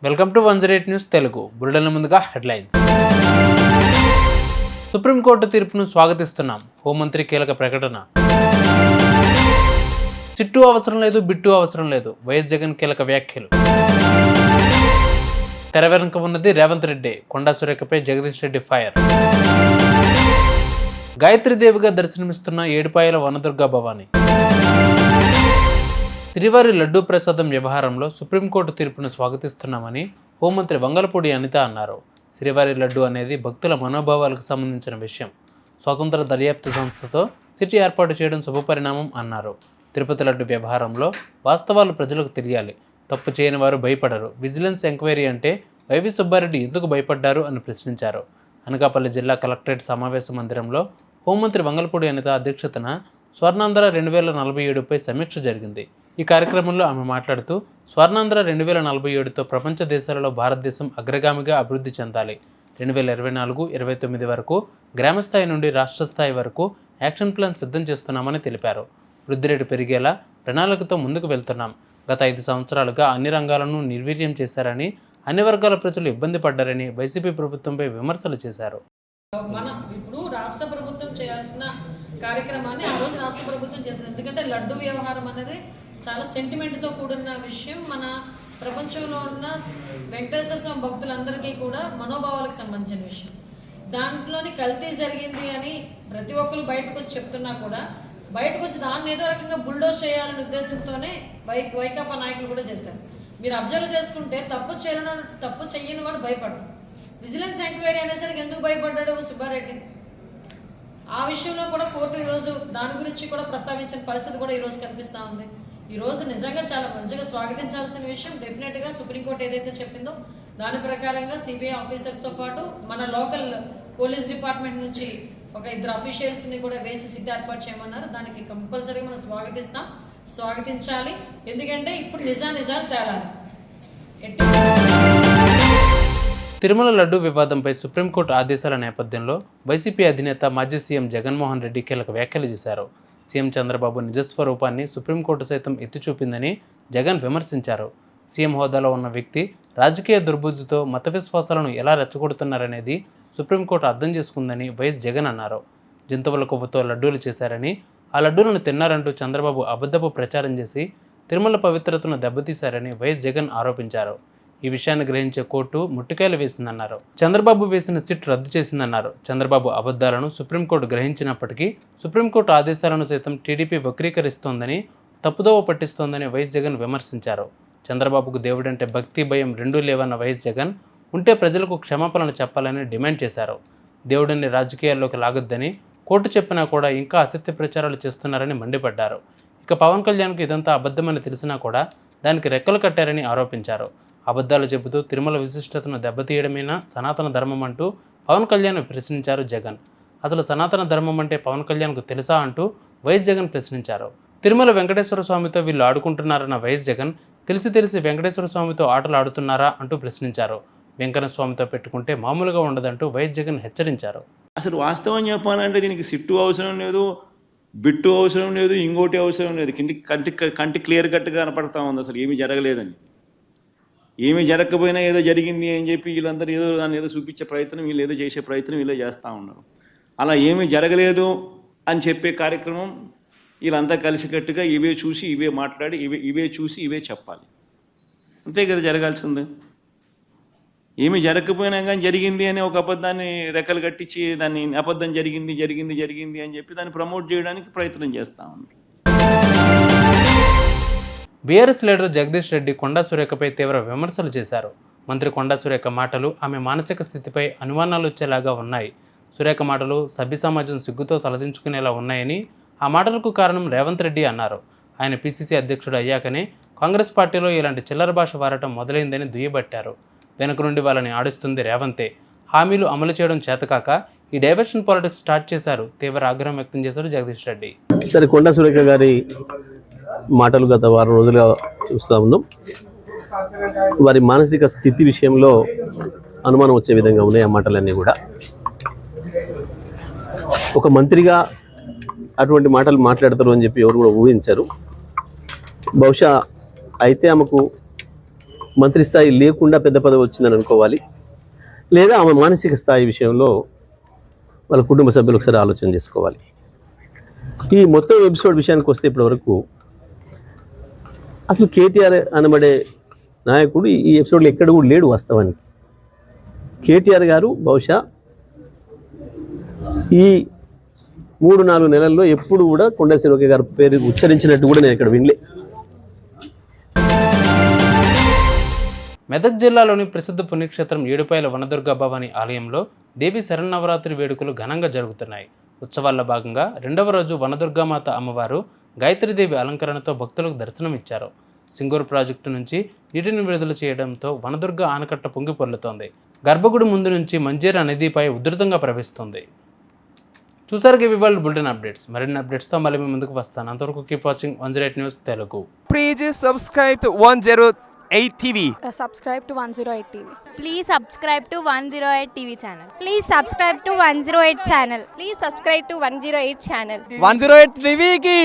Welcome to 108 news Telugu. Bulletin ముందుగా headlines. Supreme court తీర్పును స్వాగతిస్తున్నాం. హోంమంత్రి కీలక ప్రకటన. చిట్టు అవసరం లేదు, బిట్టు అవసరం లేదు. వైఎస్ జగన్ కీలక వ్యాఖ్యలు. తెర వెనుక ఉన్నది రేవంత్ రెడ్డి. కొండా సురేఖపై జగదీష్ రెడ్డి ఫైర్. గాయత్రీదేవిగా దర్శనమిస్తున్న ఏడుపాయల వనదుర్గ భవాని. శ్రీవారి లడ్డూ ప్రసాదం వ్యవహారంలో సుప్రీంకోర్టు తీర్పును స్వాగతిస్తున్నామని హోంమంత్రి వంగలపూడి అనిత అన్నారు. శ్రీవారి లడ్డు అనేది భక్తుల మనోభావాలకు సంబంధించిన విషయం. స్వతంత్ర దర్యాప్తు సంస్థతో సిటీ ఏర్పాటు చేయడం శుభపరిణామం అన్నారు. తిరుపతి లడ్డు వ్యవహారంలో వాస్తవాలు ప్రజలకు తెలియాలి. తప్పు చేయని వారు భయపడరు. విజిలెన్స్ ఎంక్వైరీ అంటే వైవి సుబ్బారెడ్డి ఎందుకు భయపడ్డారు అని ప్రశ్నించారు. అనకాపల్లి జిల్లా కలెక్టరేట్ సమావేశ మందిరంలో హోంమంత్రి వంగలపూడి అనిత అధ్యక్షతన స్వర్ణాంధ్ర 2047పై సమీక్ష జరిగింది. ఈ కార్యక్రమంలో ఆమె మాట్లాడుతూ స్వర్ణాంధ్ర 2047తో ప్రపంచ దేశాలలో భారతదేశం అగ్రగామిగా అభివృద్ధి చెందాలి. 2024-29 వరకు గ్రామస్థాయి నుండి రాష్ట్ర స్థాయి వరకు యాక్షన్ ప్లాన్ సిద్ధం చేస్తున్నామని తెలిపారు. వృద్ధి రేటు పెరిగేలా ప్రణాళికతో ముందుకు వెళ్తున్నాం. గత 5 సంవత్సరాలుగా అన్ని రంగాలను నిర్వీర్యం చేశారని, అన్ని వర్గాల ప్రజలు ఇబ్బంది పడ్డారని వైసీపీ ప్రభుత్వంపై విమర్శలు చేశారు. ఇప్పుడు రాష్ట్ర ప్రభుత్వం చేయాల్సిన కార్యక్రమాన్ని ఆ రోజు రాష్ట్ర ప్రభుత్వం చేసింది. ఎందుకంటే లడ్డు వ్యవహారం అనేది చాలా సెంటిమెంట్తో కూడిన విషయం. మన ప్రపంచంలో ఉన్న వెంకటేశ్వర స్వామి భక్తులందరికీ కూడా మనోభావాలకు సంబంధించిన విషయం. దాంట్లోని కల్తీ జరిగింది అని ప్రతి ఒక్కరు బయటకు వచ్చి చెప్తున్నా కూడా బయటకు వచ్చి దాన్ని ఏదో రకంగా బుల్డోజ్ చేయాలనే ఉద్దేశంతోనే వైకాపా నాయకులు కూడా చేశారు. మీరు అబ్జర్వ్ చేసుకుంటే తప్పు చెయ్యని వాడు భయపడ్డాడు. విజిలెన్స్ ఎంక్వైరీ అనేసరికి ఎందుకు భయపడ్డాడు సుబ్బారెడ్డి? ఆ విషయంలో కూడా కోర్టు ఈరోజు దాని గురించి కూడా ప్రస్తావించిన పరిస్థితి కూడా ఈరోజు కనిపిస్తూ ఉంది. ఈరోజు నిజంగా చాలా మంచిగా స్వాగతించాల్సిన విషయం. డెఫినెట్గా సుప్రీంకోర్టు ఏదైతే చెప్పిందో దాని ప్రకారంగా సిబిఐ ఆఫీసర్స్తో పాటు మన లోకల్ పోలీస్ డిపార్ట్మెంట్ నుంచి ఒక 2 అఫీషియల్స్ని కూడా వేసి సిట్ ఏర్పాటు చేయమన్నారు. దానికి కంపల్సరీగా మనం స్వాగతించాలి. ఎందుకంటే ఇప్పుడు నిజాలు తేలాలి. తిరుమల లడ్డు వివాదంపై సుప్రీంకోర్టు ఆదేశాల నేపథ్యంలో వైసీపీ అధినేత మాజీ సీఎం జగన్మోహన్ రెడ్డి కీలక వ్యాఖ్యలు చేశారు. సీఎం చంద్రబాబు నిజస్వరూపాన్ని సుప్రీంకోర్టు సైతం ఎత్తిచూపిందని జగన్ విమర్శించారు. సీఎం హోదాలో ఉన్న వ్యక్తి రాజకీయ దుర్బుద్ధితో మత విశ్వాసాలను ఎలా రెచ్చగొడుతున్నారనేది సుప్రీంకోర్టు అర్థం చేసుకుందని వైఎస్ జగన్ అన్నారు. జంతువుల కొవ్వుతో లడ్డూలు చేశారని, ఆ లడ్డూలను తిన్నారంటూ చంద్రబాబు అబద్ధపు ప్రచారం చేసి తిరుమల పవిత్రతను దెబ్బతీశారని వైఎస్ జగన్ ఆరోపించారు. ఈ విషయాన్ని గ్రహించే కోర్టు ముట్టికాయలు వేసిందన్నారు. చంద్రబాబు వేసిన సిట్ రద్దు చేసిందన్నారు. చంద్రబాబు అబద్ధాలను సుప్రీంకోర్టు గ్రహించినప్పటికీ సుప్రీంకోర్టు ఆదేశాలను సైతం టీడీపీ వక్రీకరిస్తోందని, తప్పుదోవ పట్టిస్తోందని వైఎస్ జగన్ విమర్శించారు. చంద్రబాబుకు దేవుడంటే భక్తి, భయం రెండూ లేవన్న వైఎస్ జగన్ ఉంటే ప్రజలకు క్షమాపణలు చెప్పాలని డిమాండ్ చేశారు. దేవుడిని రాజకీయాల్లోకి లాగొద్దని కోర్టు చెప్పినా కూడా ఇంకా అసత్య ప్రచారాలు చేస్తున్నారని మండిపడ్డారు. ఇక పవన్ కళ్యాణ్కు ఇదంతా అబద్ధమని తెలిసినా కూడా దానికి రెక్కలు కట్టారని ఆరోపించారు. అబద్ధాలు చెబుతూ తిరుమల విశిష్టతను దెబ్బతీయడమేనా సనాతన ధర్మం అంటూ పవన్ కళ్యాణ్ ప్రశ్నించారు జగన్. అసలు సనాతన ధర్మం అంటే పవన్ కళ్యాణ్కు తెలుసా అంటూ వైఎస్ జగన్ ప్రశ్నించారు. తిరుమల వెంకటేశ్వర స్వామితో వీళ్ళు ఆడుకుంటున్నారన్న వైఎస్ జగన్ తెలిసి వెంకటేశ్వర స్వామితో ఆటలు ఆడుతున్నారా అంటూ ప్రశ్నించారు. వెంకన్న స్వామితో పెట్టుకుంటే మామూలుగా ఉండదంటూ వైఎస్ జగన్ హెచ్చరించారు. అసలు వాస్తవం చెప్పాలంటే దీనికి సిట్టు అవసరం లేదు, బిట్టు అవసరం లేదు, ఇంకోటి అవసరం లేదు. కంటి క్లియర్ కట్గా కనపడతా ఉంది అసలు ఏమీ జరగలేదని. ఏమీ జరగకపోయినా ఏదో జరిగింది అని చెప్పి వీళ్ళందరూ దాన్ని ఏదో చూపించే ప్రయత్నం, వీళ్ళు ఏదో చేసే ప్రయత్నం వీళ్ళే చేస్తూ ఉన్నారు. అలా ఏమీ జరగలేదు అని చెప్పే కార్యక్రమం వీళ్ళంతా కలిసికట్టుగా ఇవే చూసి ఇవే మాట్లాడి ఇవే చూసి ఇవే చెప్పాలి. అంతే కదా జరగాల్సింది. ఏమీ జరగకపోయినా కానీ జరిగింది అని ఒక అబద్ధాన్ని రెక్కలు కట్టించి దాన్ని అబద్ధం జరిగింది అని చెప్పి దాన్ని ప్రమోట్ చేయడానికి ప్రయత్నం చేస్తూ ఉన్నారు. బీఆర్ఎస్ లీడర్ జగదీష్ రెడ్డి కొండా సురేఖపై తీవ్ర విమర్శలు చేశారు. మంత్రి కొండా సురేఖ మాటలు ఆమె మానసిక స్థితిపై అనుమానాలు వచ్చేలాగా ఉన్నాయి. సురేఖ మాటలు సభ్య సమాజం సిగ్గుతో తలదించుకునేలా ఉన్నాయని, ఆ మాటలకు కారణం రేవంత్ రెడ్డి అన్నారు. ఆయన పిసిసి అధ్యక్షుడు అయ్యాకనే కాంగ్రెస్ పార్టీలో ఇలాంటి చిల్లర భాష వాడటం మొదలైందని దుయ్యబట్టారు. వెనుక నుండి వాళ్ళని ఆడిస్తుంది రేవంతే. హామీలు అమలు చేయడం చేతకాక ఈ డైవర్షన్ పాలిటిక్స్ స్టార్ట్ చేశారు. తీవ్ర ఆగ్రహం వ్యక్తం చేశారు జగదీష్ రెడ్డి. సరే, కొండా సురేఖ గారి మాటలు గత వారం రోజులుగా చూస్తూ ఉన్నాం. వారి మానసిక స్థితి విషయంలో అనుమానం వచ్చే విధంగా ఉన్నాయి ఆ మాటలన్నీ కూడా. ఒక మంత్రిగా అటువంటి మాటలు మాట్లాడతారు అని చెప్పి ఎవరు కూడా ఊహించారు. బహుశా అయితే ఆమెకు మంత్రి స్థాయి లేకుండా పెద్ద పదవి వచ్చిందని అనుకోవాలి, లేదా ఆమె మానసిక స్థాయి విషయంలో వాళ్ళ కుటుంబ సభ్యులు ఒకసారి ఆలోచన చేసుకోవాలి. ఈ మొత్తం ఎపిసోడ్ విషయానికి వస్తే ఇప్పటివరకు అసలు కేటీఆర్ అనబడే నాయకుడు ఈ ఎపిసోడ్లో ఎక్కడ కూడా లేడు. వాస్తవానికి కేటీఆర్ గారు బహుశా ఈ 3-4 నెలల్లో ఎప్పుడు కూడా కొండ శివకే గారి పేరు ఉచ్చరించినట్టు కూడా నేను ఇక్కడ వినలే. మెదక్ జిల్లాలోని ప్రసిద్ధ పుణ్యక్షేత్రం ఏడుపాయల వనదుర్గా భవాని ఆలయంలో దేవి శరన్నవరాత్రి వేడుకలు ఘనంగా జరుగుతున్నాయి. ఉత్సవాల్లో భాగంగా 2వ రోజు వనదుర్గామాత అమ్మవారు గాయత్రీదేవి అలంకరణతో భక్తులకు దర్శనమిచ్చారు. సింగూరు ప్రాజెక్టు నుంచి నీటిని విడుదల చేయడంతో వనదుర్గ ఆనకట్ట పొంగి పొర్లుతోంది. గర్భగుడి ముందు నుంచి మంజీరా నదిపై ఉధృతంగా ప్రవహిస్తుంది. చూసారుగా ఇవాళ బులెటిన్ అప్డేట్స్. మరిన్ని అప్డేట్స్తో మళ్ళీ మీ ముందుకు వస్తాను. అంతవరకు keep watching 108 news Telugu. Please subscribe to 108 TV. Subscribe to 108 TV. Please subscribe to 108 TV channel. Please subscribe to 108 channel. Please subscribe to 108 channel. 108 TV ki